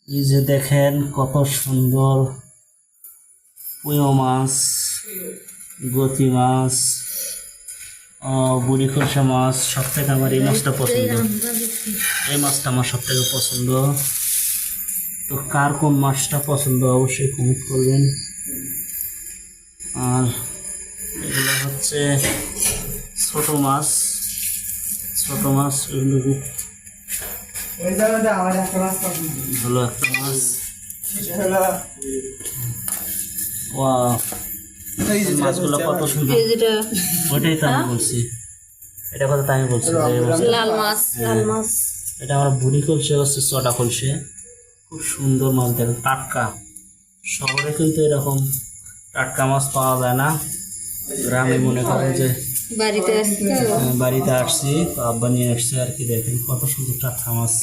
এই যে দেখেন কত সুন্দর পুঁয় মাছ, গতি মাছ, বুড়ি খোলসা মাছ। সব থেকে আমার এই মাছটা পছন্দ। এই মাছটা আমার সব থেকে পছন্দ। তো কার কোন মাছটা পছন্দ অবশ্যই কমেন্ট করবেন। আর এগুলো হচ্ছে ছোট মাছ, ছোট মাছ এগুলো ভালো একটা মাছ। মাছগুলো কত সুন্দর, ওইটাই তো আমি বলছি, এটা কথা তো আমি বলছি লাল মাছ, লাল মাছ। এটা আমার বুড়ি কলসে হচ্ছে চটা কলসে। খুব সুন্দর মাছ, দেখেন টাটকা। শহরে কিন্তু এরকম টাটকা মাছ পাওয়া যায় না। গ্রামে মনে করেন যে বাড়িতে আসছি বাড়িতে আসছি তো আব্বা নিয়ে আসছে আর কি। দেখেন কত সুন্দর টাটকা মাছ।